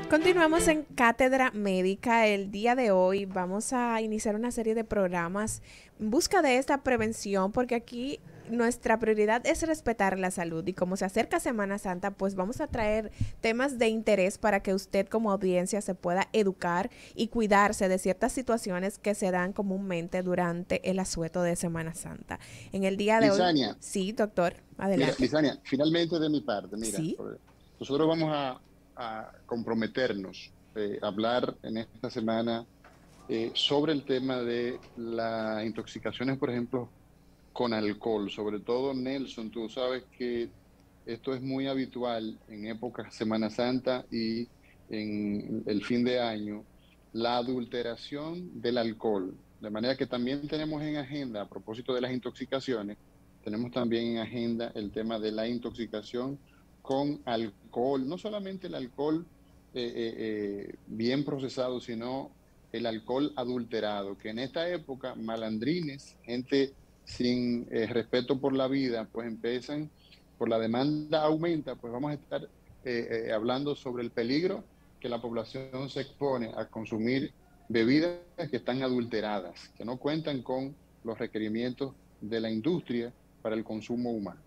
Continuamos en Cátedra Médica. El día de hoy vamos a iniciar una serie de programas en busca de esta prevención, porque aquí nuestra prioridad es respetar la salud y como se acerca Semana Santa, pues vamos a traer temas de interés para que usted como audiencia se pueda educar y cuidarse de ciertas situaciones que se dan comúnmente durante el asueto de Semana Santa. En el día de hoy, Lisania, sí, doctor, mira, adelante. Lisania, finalmente de mi parte, mira, Sí. nosotros vamos a comprometernos a hablar en esta semana sobre el tema de las intoxicaciones, por ejemplo, con alcohol. Sobre todo, Nelson, tú sabes que esto es muy habitual en épocas Semana Santa y en el fin de año, la adulteración del alcohol. De manera que también tenemos en agenda, a propósito de las intoxicaciones, tenemos también en agenda el tema de la intoxicación con alcohol. No solamente el alcohol bien procesado, sino el alcohol adulterado, que en esta época malandrines, gente sin respeto por la vida, pues empiezan, por la demanda aumenta, pues vamos a estar hablando sobre el peligro que la población se expone a consumir bebidas que están adulteradas, que no cuentan con los requerimientos de la industria para el consumo humano.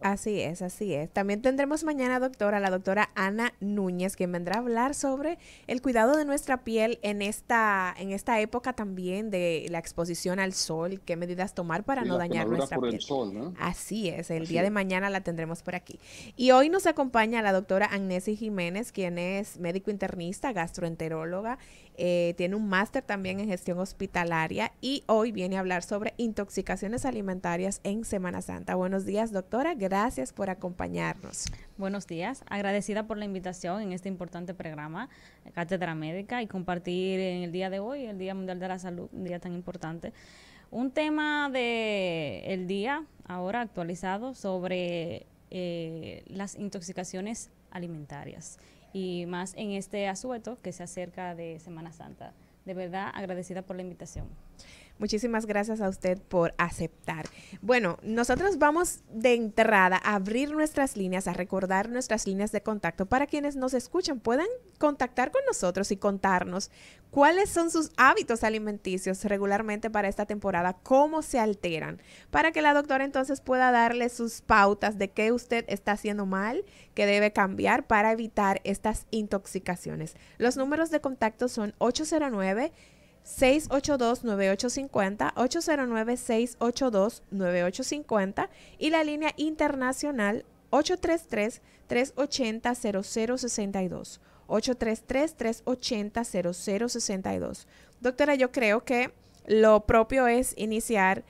Así es, así es. También tendremos mañana, doctora, la doctora Ana Núñez, quien vendrá a hablar sobre el cuidado de nuestra piel en esta época también de la exposición al sol, qué medidas tomar para Sí, no las dañar quemaduras nuestra por el piel. sol, ¿no? Así es, el Así día de es. mañana la tendremos por aquí. Y hoy nos acompaña la doctora Agnesi Jiménez, quien es médico internista, gastroenteróloga, tiene un máster también en gestión hospitalaria y hoy viene a hablar sobre intoxicaciones alimentarias en Semana Santa. Buenos días, doctora, gracias por acompañarnos. Buenos días, agradecida por la invitación en este importante programa, Cátedra Médica, y compartir en el día de hoy, el Día Mundial de la Salud, un día tan importante. Un tema de el día, ahora actualizado, sobre las intoxicaciones alimentarias y más en este asueto que se acerca de Semana Santa. De verdad, agradecida por la invitación. Muchísimas gracias a usted por aceptar. Bueno, nosotros vamos de entrada a abrir nuestras líneas, a recordar nuestras líneas de contacto para quienes nos escuchan puedan contactar con nosotros y contarnos cuáles son sus hábitos alimenticios regularmente para esta temporada, cómo se alteran, para que la doctora entonces pueda darle sus pautas de qué usted está haciendo mal, qué debe cambiar para evitar estas intoxicaciones. Los números de contacto son 809 682-9850, 809-682-9850 y la línea internacional 833-380-0062. 833-380-0062. Doctora, yo creo que lo propio es iniciar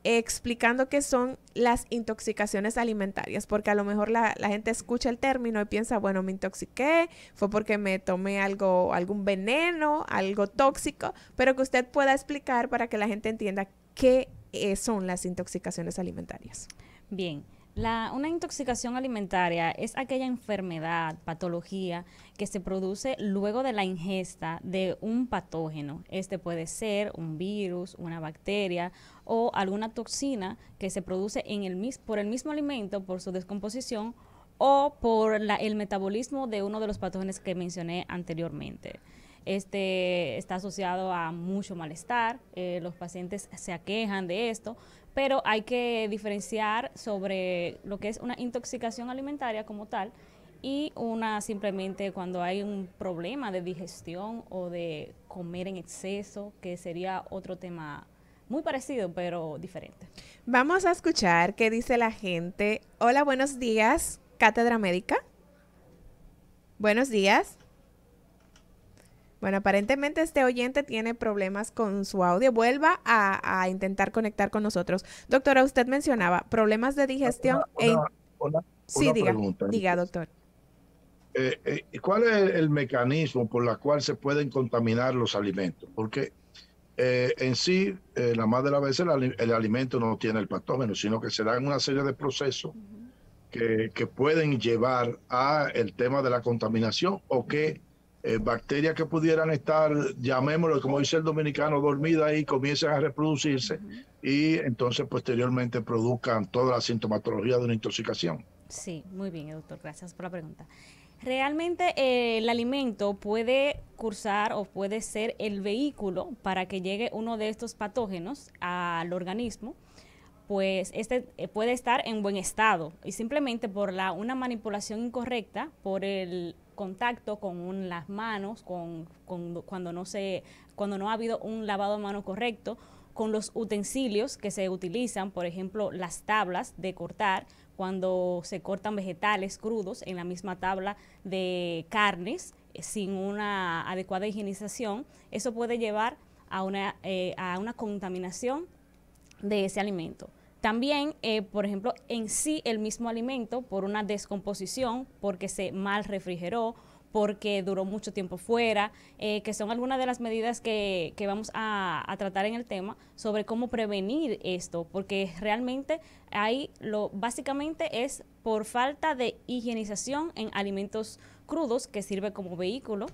explicando qué son las intoxicaciones alimentarias, porque a lo mejor la gente escucha el término y piensa, bueno, me intoxiqué, fue porque me tomé algo, algún veneno, algo tóxico, pero que usted pueda explicar para que la gente entienda qué son las intoxicaciones alimentarias. Bien, una intoxicación alimentaria es aquella enfermedad, patología que se produce luego de la ingesta de un patógeno. Este puede ser un virus, una bacteria o alguna toxina que se produce por el mismo alimento, por su descomposición o por el metabolismo de uno de los patógenos que mencioné anteriormente. Este está asociado a mucho malestar, los pacientes se aquejan de esto, pero hay que diferenciar sobre lo que es una intoxicación alimentaria como tal y una simplemente cuando hay un problema de digestión o de comer en exceso, que sería otro tema muy parecido pero diferente. Vamos a escuchar qué dice la gente. Hola, buenos días, Cátedra Médica. Buenos días. Bueno, aparentemente este oyente tiene problemas con su audio. Vuelva a intentar conectar con nosotros. Doctora, usted mencionaba problemas de digestión. Una, una, una, Sí, una diga, pregunta. diga, doctor. ¿Cuál es el mecanismo por el cual se pueden contaminar los alimentos? Porque en sí, la más de las veces el alimento no tiene el patógeno, sino que se dan una serie de procesos que pueden llevar a el tema de la contaminación o que bacterias que pudieran estar, llamémoslo como dice el dominicano, dormidas ahí, comiencen a reproducirse y entonces posteriormente produzcan toda la sintomatología de una intoxicación. Sí, muy bien, doctor, gracias por la pregunta. Realmente el alimento puede cursar o puede ser el vehículo para que llegue uno de estos patógenos al organismo, pues este puede estar en buen estado y simplemente por una manipulación incorrecta, por el contacto con las manos, cuando no ha habido un lavado de mano correcto, con los utensilios que se utilizan, por ejemplo, las tablas de cortar, cuando se cortan vegetales crudos en la misma tabla de carnes sin una adecuada higienización, eso puede llevar a una contaminación de ese alimento. También, por ejemplo, en sí el mismo alimento por una descomposición, porque se mal refrigeró, porque duró mucho tiempo fuera, que son algunas de las medidas que vamos a tratar en el tema sobre cómo prevenir esto, porque realmente básicamente es por falta de higienización en alimentos crudos, que sirve como vehículo,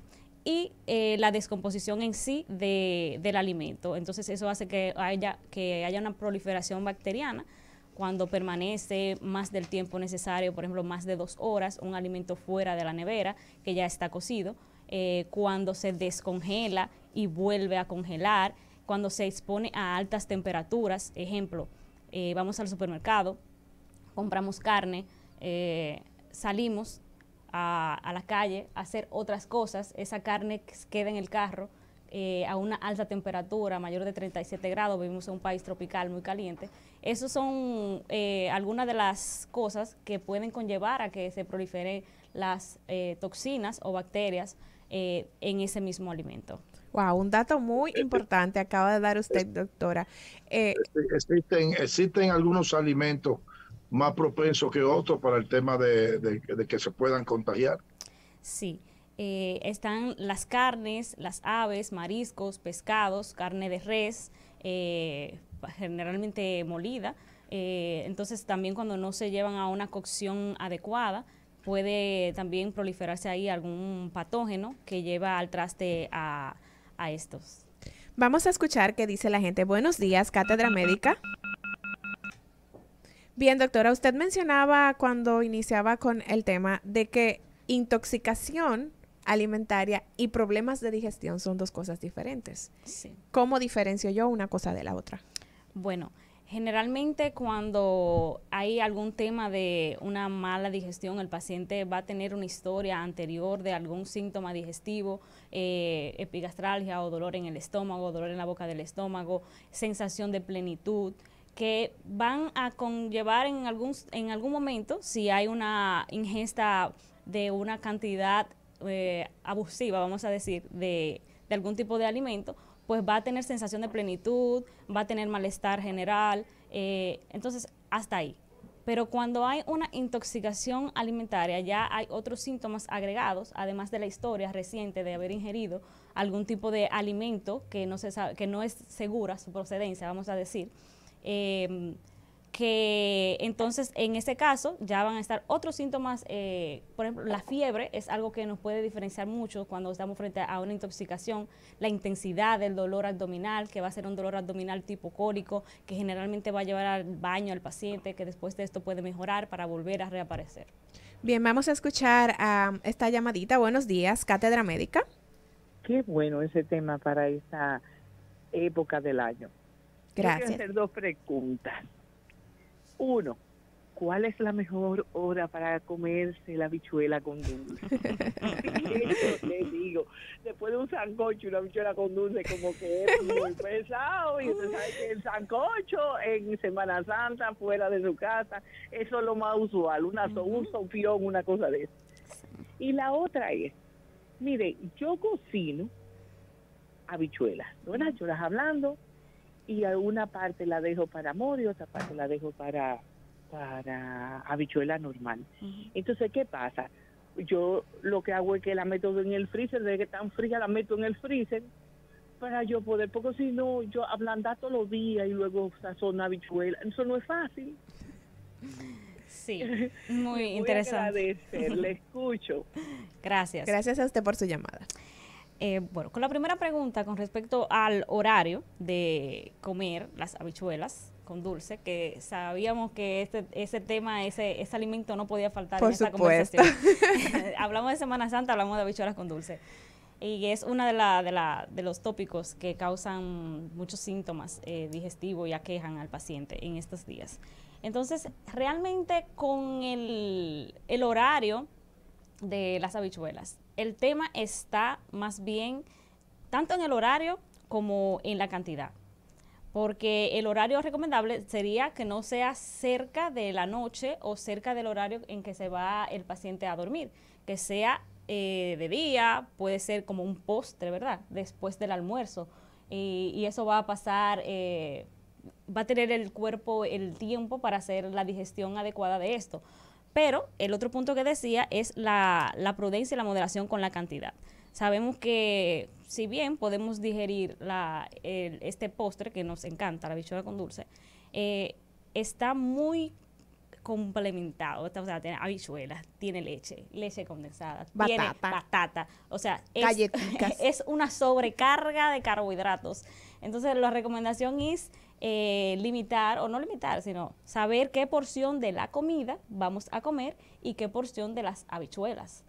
y la descomposición en sí del alimento. Entonces eso hace que haya una proliferación bacteriana cuando permanece más del tiempo necesario, por ejemplo, más de 2 horas, un alimento fuera de la nevera que ya está cocido, cuando se descongela y vuelve a congelar, cuando se expone a altas temperaturas. Ejemplo, vamos al supermercado, compramos carne, salimos a la calle a hacer otras cosas, esa carne queda en el carro a una alta temperatura, mayor de 37 grados, vivimos en un país tropical muy caliente. Esas son algunas de las cosas que pueden conllevar a que se proliferen las toxinas o bacterias en ese mismo alimento. Wow, un dato muy importante acaba de dar usted, doctora. Existen algunos alimentos más propensos que otros para el tema de que se puedan contagiar. Sí, están las carnes, las aves, mariscos, pescados, carne de res, generalmente molida. Entonces también cuando no se llevan a una cocción adecuada, puede también proliferarse ahí algún patógeno que lleva al traste a estos. Vamos a escuchar qué dice la gente. Buenos días, Cátedra Médica. Bien, doctora, usted mencionaba cuando iniciaba con el tema de que intoxicación alimentaria y problemas de digestión son 2 cosas diferentes. Sí. ¿Cómo diferencio yo una cosa de la otra? Bueno, generalmente cuando hay algún tema de una mala digestión, el paciente va a tener una historia anterior de algún síntoma digestivo, epigastralgia o dolor en el estómago, dolor en la boca del estómago, sensación de plenitud, que van a conllevar en algún momento, si hay una ingesta de una cantidad abusiva, vamos a decir, de algún tipo de alimento, pues va a tener sensación de plenitud, va a tener malestar general, entonces hasta ahí. Pero cuando hay una intoxicación alimentaria, ya hay otros síntomas agregados, además de la historia reciente de haber ingerido algún tipo de alimento que no se sabe, que no es segura su procedencia, vamos a decir, que entonces en ese caso ya van a estar otros síntomas, por ejemplo, la fiebre es algo que nos puede diferenciar mucho cuando estamos frente a una intoxicación, la intensidad del dolor abdominal, que va a ser un dolor abdominal tipo cólico, que generalmente va a llevar al baño al paciente, que después de esto puede mejorar para volver a reaparecer. Bien, vamos a escuchar esta llamadita. Buenos días, Cátedra Médica. Qué bueno ese tema para esta época del año. Gracias. Quiero hacer 2 preguntas. 1, ¿cuál es la mejor hora para comerse la habichuela con dulce? Les digo, después de un sancocho, una habichuela con dulce como que es muy pesado, y usted sabe que el sancocho en Semana Santa, fuera de su casa, eso es lo más usual, un sopión, una cosa de eso. Y la otra es, mire, yo cocino habichuelas, ¿verdad? Yo las hablando, y una parte la dejo para moro y otra parte la dejo para habichuela normal. Entonces, ¿qué pasa? Yo lo que hago es que la meto en el freezer, desde que están frías la meto en el freezer para yo poder, porque si no, yo ablandar todos los días y luego sazonar habichuela, eso no es fácil. Sí, muy interesante. Le escucho. Gracias. Gracias a usted por su llamada. Bueno, con la primera pregunta con respecto al horario de comer las habichuelas con dulce, que sabíamos que ese tema, ese alimento no podía faltar por en esta supuesto. conversación. hablamos de Semana Santa, hablamos de habichuelas con dulce. Y es uno de los tópicos que causan muchos síntomas digestivos y aquejan al paciente en estos días. Entonces, realmente con el horario de las habichuelas, el tema está más bien tanto en el horario como en la cantidad. Porque el horario recomendable sería que no sea cerca de la noche o cerca del horario en que se va el paciente a dormir, que sea de día, puede ser como un postre, ¿verdad? Después del almuerzo. Y eso va a pasar, va a tener el cuerpo el tiempo para hacer la digestión adecuada de esto. Pero el otro punto que decía es la prudencia y la moderación con la cantidad. Sabemos que si bien podemos digerir este postre que nos encanta, la habichuela con dulce, está muy complementado. O sea, tiene habichuelas, tiene leche condensada, tiene batata. O sea, es una sobrecarga de carbohidratos. Entonces, la recomendación es limitar, o no limitar, sino saber qué porción de la comida vamos a comer y qué porción de las habichuelas.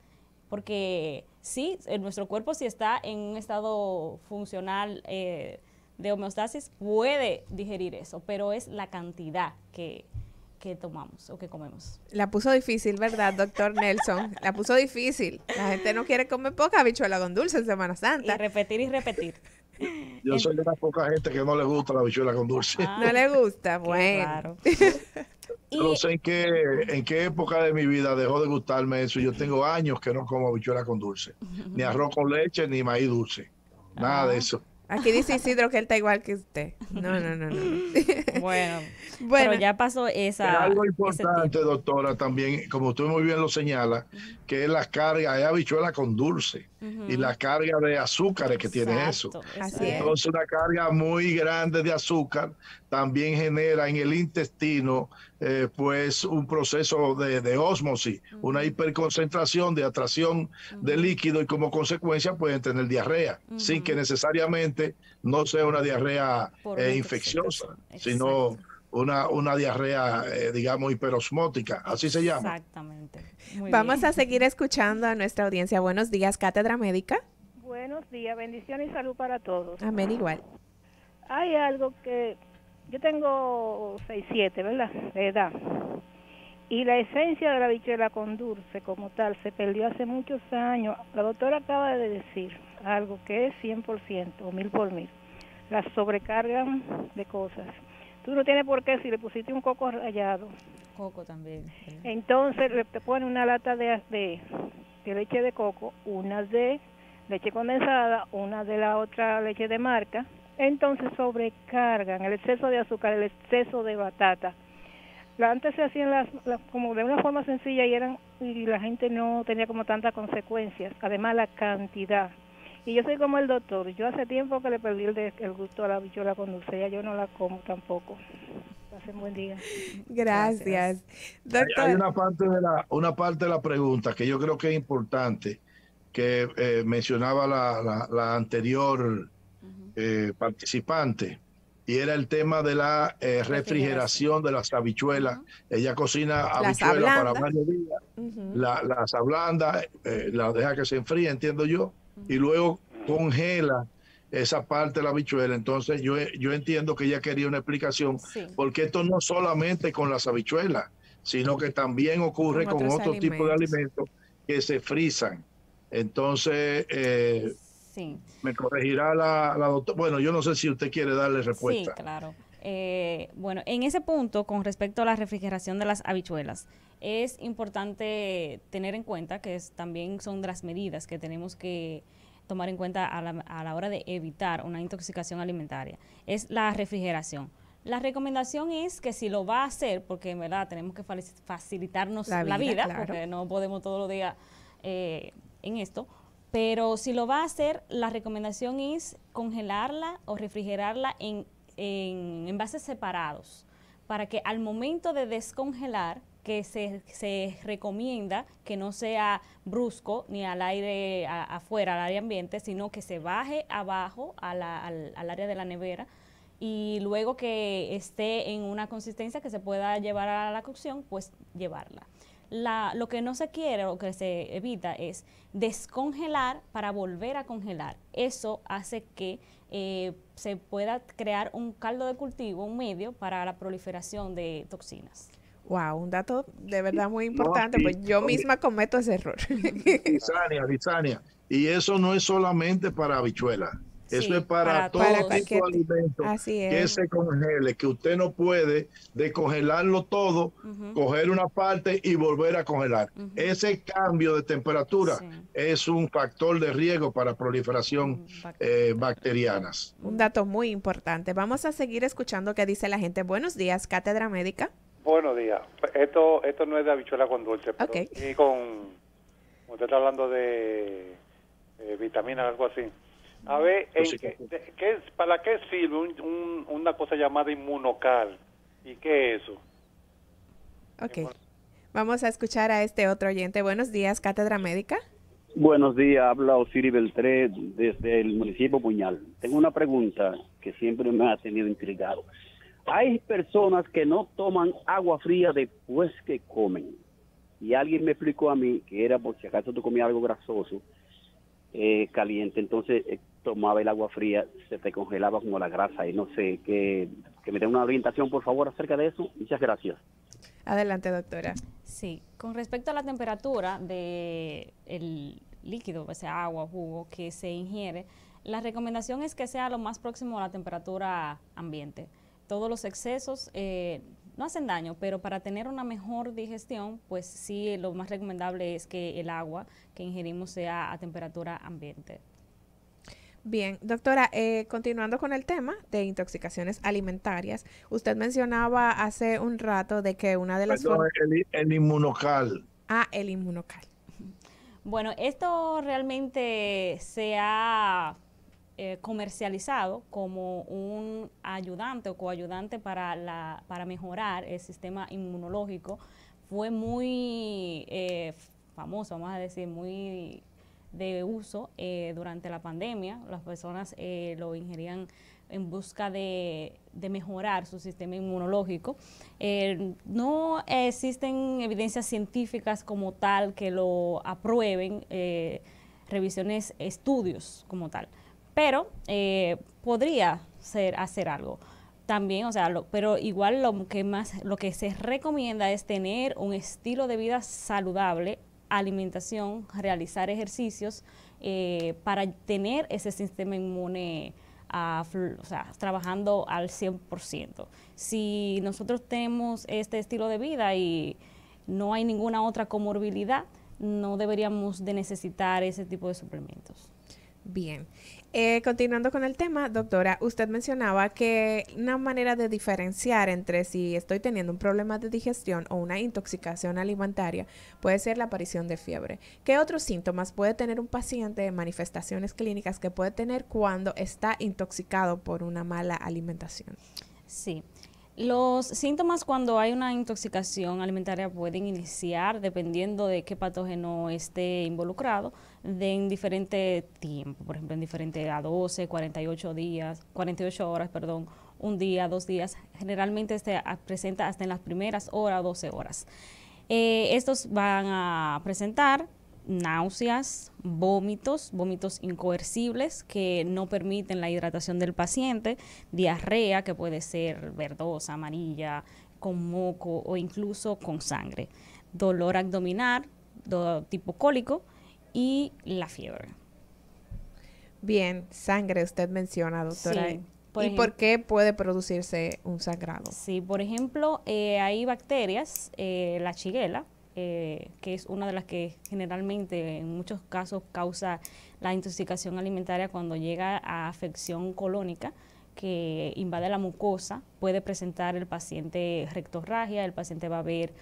Porque sí, nuestro cuerpo, si está en un estado funcional de homeostasis, puede digerir eso, pero es la cantidad que tomamos o que comemos. La puso difícil, ¿verdad, doctor Nelson? La puso difícil. La gente no quiere comer poca habichuela con dulce en Semana Santa. Y repetir. Yo soy de la poca gente que no le gusta la habichuela con dulce. No le gusta, bueno. Claro. No sé en qué época de mi vida dejó de gustarme eso. Yo tengo años que no como habichuela con dulce. Ni arroz con leche, ni maíz dulce. Nada de eso. Aquí dice Isidro que él está igual que usted. No. Bueno, pero ya pasó esa. Es algo importante, doctora, también, como usted muy bien lo señala, que es la carga, es habichuela con dulce y la carga de azúcares que tiene eso. Así es. Entonces, una carga muy grande de azúcar también genera en el intestino pues un proceso de ósmosis, una hiperconcentración de atracción de líquido y como consecuencia pueden tener diarrea, sin que necesariamente no sea una diarrea infecciosa, sino una diarrea, digamos, hiperosmótica, así se llama. Exactamente. Vamos a seguir escuchando a nuestra audiencia. Buenos días, Cátedra Médica. Buenos días, bendiciones y salud para todos. Amén, igual. Hay algo que yo tengo 6'7", ¿verdad? De edad. Y la esencia de la habichuela con dulce como tal se perdió hace muchos años. La doctora acaba de decir algo que es 100% o 1000 por 1000. La sobrecargan de cosas. Tú no tienes por qué, si le pusiste un coco rallado. Coco también. Sí. Entonces te ponen una lata de leche de coco, una de leche condensada, una de la otra leche de marca. Entonces sobrecargan el exceso de azúcar, el exceso de batata. Antes se hacían como de una forma sencilla y la gente no tenía como tantas consecuencias. Además la cantidad. Y yo soy como el doctor. Yo hace tiempo que le perdí el gusto a la habichuela con dulce. Ya yo no la como tampoco. Pasen buen día. Gracias. Doctor. Hay una parte de la pregunta que yo creo que es importante, que mencionaba la anterior participante, y era el tema de la refrigeración de las habichuelas. Ella cocina habichuelas para varios días, las ablanda, las deja que se enfríe, entiendo yo, y luego congela esa parte de la habichuela. Entonces yo entiendo que ella quería una explicación, porque esto no solamente con las habichuelas, sino que también ocurre con otro tipo de alimentos que se frizan. Entonces, me corregirá la doctora. Bueno, yo no sé si usted quiere darle respuesta. Sí, claro. Bueno, en ese punto, con respecto a la refrigeración de las habichuelas, es importante tener en cuenta que también son de las medidas que tenemos que tomar en cuenta a la hora de evitar una intoxicación alimentaria. Es la refrigeración. La recomendación es que si lo va a hacer, porque en verdad tenemos que facilitarnos la vida claro, porque no podemos todos los días en esto, pero si lo va a hacer, la recomendación es congelarla o refrigerarla en envases separados, para que al momento de descongelar, que se recomienda que no sea brusco ni al aire afuera, al aire ambiente, sino que se baje abajo al área de la nevera, y luego que esté en una consistencia que se pueda llevar a la cocción, pues llevarla. Lo que no se quiere o que se evita es descongelar para volver a congelar. Eso hace que se pueda crear un caldo de cultivo, un medio para la proliferación de toxinas. Wow, un dato de verdad muy No, importante, pues yo misma cometo ese error. Lisania, y eso no es solamente para habichuelas. Eso Sí, es para todo todos. tipo cualquier de alimentos así que es. se congele, que usted no puede descongelarlo todo, coger una parte y volver a congelar. Ese cambio de temperatura Sí. es un factor de riesgo para proliferación bacterianas. Un dato muy importante. Vamos a seguir escuchando qué dice la gente. Buenos días, Cátedra Médica. Buenos días. Esto no es de habichuela con dulce, pero Ok. sí con, usted está hablando de vitaminas, algo así. A ver, ¿para qué sirve una cosa llamada inmunocal? ¿Y qué es eso? Ok. Vamos a escuchar a este otro oyente. Buenos días, Cátedra Médica. Buenos días, habla Osiris Beltré desde el municipio Puñal. Tengo una pregunta que siempre me ha tenido intrigado. Hay personas que no toman agua fría después que comen. Y alguien me explicó a mí que era por si acaso tú comías algo grasoso, caliente, entonces tomaba el agua fría, se te congelaba como la grasa. Y no sé, que me dé una orientación, por favor, acerca de eso. Muchas gracias. Adelante, doctora. Sí, con respecto a la temperatura del líquido, o sea, agua, jugo, que se ingiere, la recomendación es que sea lo más próximo a la temperatura ambiente. Todos los excesos no hacen daño, pero para tener una mejor digestión, pues sí, lo más recomendable es que el agua que ingerimos sea a temperatura ambiente. Bien, doctora, continuando con el tema de intoxicaciones alimentarias, usted mencionaba hace un rato de que una de las Perdón, el inmunocal. el inmunocal. Bueno, esto realmente se ha comercializado como un ayudante o coayudante para mejorar el sistema inmunológico. Fue muy famoso, vamos a decir, muy de uso durante la pandemia. Las personas lo ingerían en busca de mejorar su sistema inmunológico. No existen evidencias científicas como tal que lo aprueben, revisiones, estudios como tal, pero podría hacer algo. También, o sea, pero igual lo que se recomienda es tener un estilo de vida saludable, alimentación, realizar ejercicios para tener ese sistema inmune trabajando al 100%. Si nosotros tenemos este estilo de vida y no hay ninguna otra comorbilidad, no deberíamos de necesitar ese tipo de suplementos. Bien. Continuando con el tema, doctora, usted mencionaba que una manera de diferenciar entre si estoy teniendo un problema de digestión o una intoxicación alimentaria puede ser la aparición de fiebre. ¿Qué otros síntomas puede tener un paciente, manifestaciones clínicas que puede tener cuando está intoxicado por una mala alimentación? Sí. Los síntomas cuando hay una intoxicación alimentaria pueden iniciar, dependiendo de qué patógeno esté involucrado, en diferente tiempo, por ejemplo, en diferente a 12, 48 horas, un día, 2 días. Generalmente presenta hasta en las primeras horas, 12 horas. Estos van a presentar náuseas, vómitos incoercibles que no permiten la hidratación del paciente, diarrea que puede ser verdosa, amarilla, con moco o incluso con sangre, dolor abdominal, tipo cólico y la fiebre. Bien, sangre usted menciona, doctora. Sí. ¿Por qué puede producirse un sangrado? Sí, por ejemplo, hay bacterias, la Shigella, que es una de las que generalmente en muchos casos causa la intoxicación alimentaria cuando llega a afección colónica que invade la mucosa. Puede presentar el paciente rectorragia, el paciente va a ver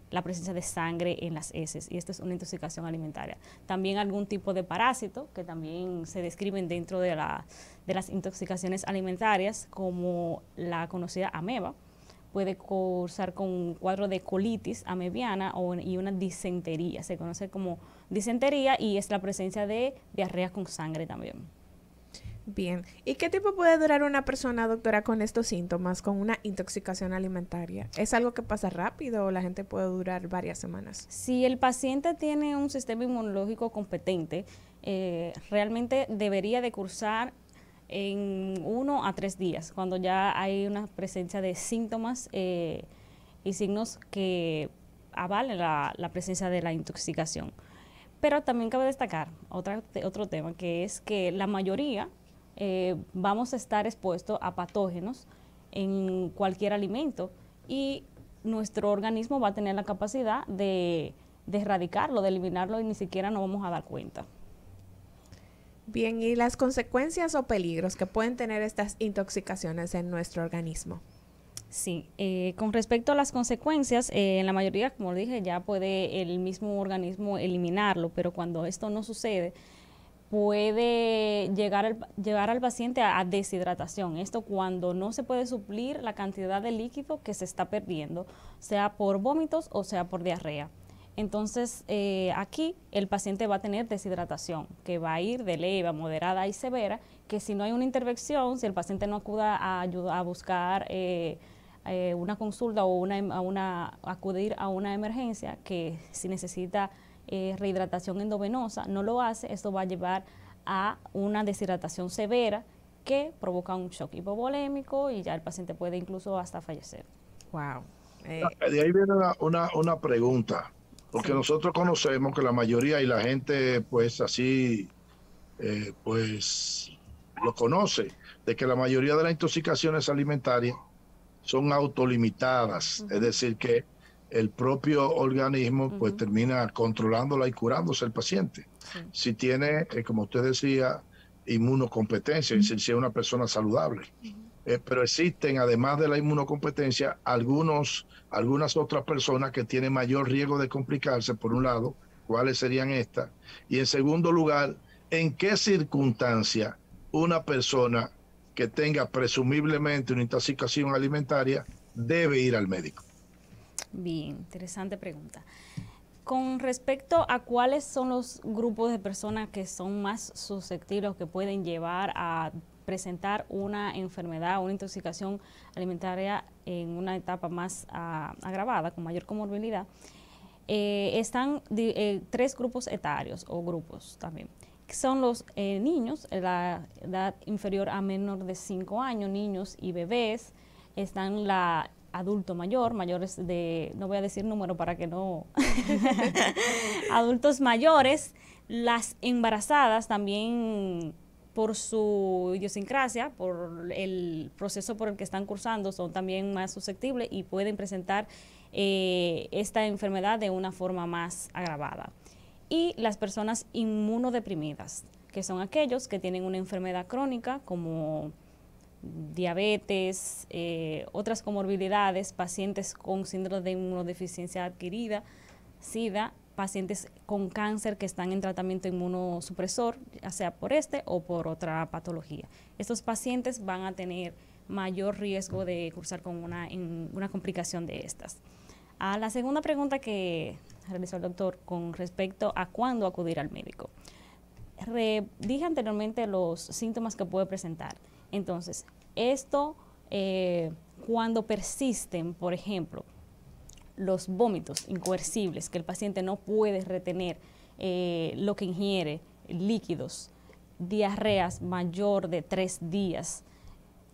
la presencia de sangre en las heces, y esto es una intoxicación alimentaria. También algún tipo de parásito que también se describen dentro de las intoxicaciones alimentarias, como la conocida ameba. Puede cursar con un cuadro de colitis amebiana y una disentería. Se conoce como disentería y es la presencia de diarrea con sangre también. Bien. ¿Y qué tiempo puede durar una persona, doctora, con estos síntomas, con una intoxicación alimentaria? ¿Es algo que pasa rápido o la gente puede durar varias semanas? Si el paciente tiene un sistema inmunológico competente, realmente debería de cursar en 1 a 3 días, cuando ya hay una presencia de síntomas y signos que avalen la presencia de la intoxicación. Pero también cabe destacar otro tema, que es que la mayoría vamos a estar expuestos a patógenos en cualquier alimento y nuestro organismo va a tener la capacidad de erradicarlo, de eliminarlo y ni siquiera nos vamos a dar cuenta. Bien, ¿y las consecuencias o peligros que pueden tener estas intoxicaciones en nuestro organismo? Sí, con respecto a las consecuencias, en la mayoría, como dije, ya puede el mismo organismo eliminarlo, pero cuando esto no sucede, puede llevar al paciente a deshidratación. Esto cuando no se puede suplir la cantidad de líquido que se está perdiendo, sea por vómitos o sea por diarrea. Entonces, aquí el paciente va a tener deshidratación, que va a ir de leve a moderada y severa, que si no hay una intervención, si el paciente no acuda a buscar una consulta o acudir a una emergencia, que si necesita rehidratación endovenosa, no lo hace, esto va a llevar a una deshidratación severa que provoca un shock hipovolémico y ya el paciente puede incluso hasta fallecer. Wow. De ahí viene una pregunta, porque sí, nosotros conocemos que la mayoría y la gente pues así pues lo conoce, de que la mayoría de las intoxicaciones alimentarias son autolimitadas, es decir que el propio organismo pues termina controlándola y curándose el paciente. Sí. Si tiene, como usted decía, inmunocompetencia, es decir, si es una persona saludable. Pero existen, además de la inmunocompetencia, algunas otras personas que tienen mayor riesgo de complicarse, por un lado, ¿cuáles serían estas? Y en segundo lugar, ¿en qué circunstancia una persona que tenga presumiblemente una intoxicación alimentaria debe ir al médico? Bien, interesante pregunta. Con respecto a cuáles son los grupos de personas que son más susceptibles o que pueden llevar a presentar una enfermedad, una intoxicación alimentaria en una etapa más agravada, con mayor comorbilidad, están 3 grupos etarios o grupos también. Son los niños, la edad inferior a menor de 5 años, niños y bebés. Están la adulto mayor, mayores de, no voy a decir número para que no, adultos mayores, las embarazadas también por su idiosincrasia, por el proceso por el que están cursando, son también más susceptibles y pueden presentar esta enfermedad de una forma más agravada. Y las personas inmunodeprimidas, que son aquellos que tienen una enfermedad crónica como diabetes, otras comorbilidades, pacientes con síndrome de inmunodeficiencia adquirida, SIDA, pacientes con cáncer que están en tratamiento inmunosupresor, ya sea por este o por otra patología. Estos pacientes van a tener mayor riesgo de cursar con una complicación de estas. A la segunda pregunta que realizó el doctor con respecto a cuándo acudir al médico. Dije anteriormente los síntomas que puede presentar. Entonces, esto cuando persisten, por ejemplo, los vómitos incoercibles, que el paciente no puede retener lo que ingiere, líquidos, diarreas mayor de 3 días,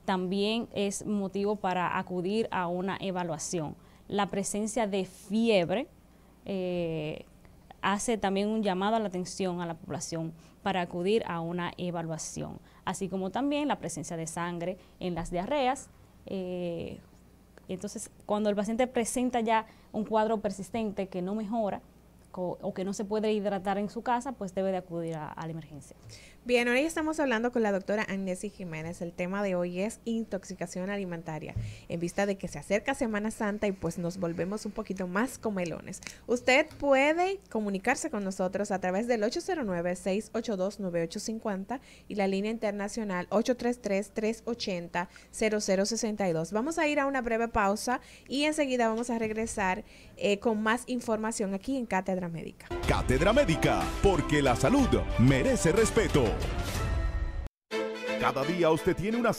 también es motivo para acudir a una evaluación. La presencia de fiebre hace también un llamado a la atención a la población para acudir a una evaluación, así como también la presencia de sangre en las diarreas. Entonces, cuando el paciente presenta ya un cuadro persistente que no mejora o que no se puede hidratar en su casa, pues debe de acudir a la emergencia. Bien, hoy estamos hablando con la doctora Agnesis Jiménez. El tema de hoy es intoxicación alimentaria, en vista de que se acerca Semana Santa y pues nos volvemos un poquito más comelones. Usted puede comunicarse con nosotros a través del 809-682-9850 y la línea internacional 833-380-0062. Vamos a ir a una breve pausa y enseguida vamos a regresar con más información aquí en Cátedra Médica. Cátedra Médica, porque la salud merece respeto. Cada día usted tiene una cita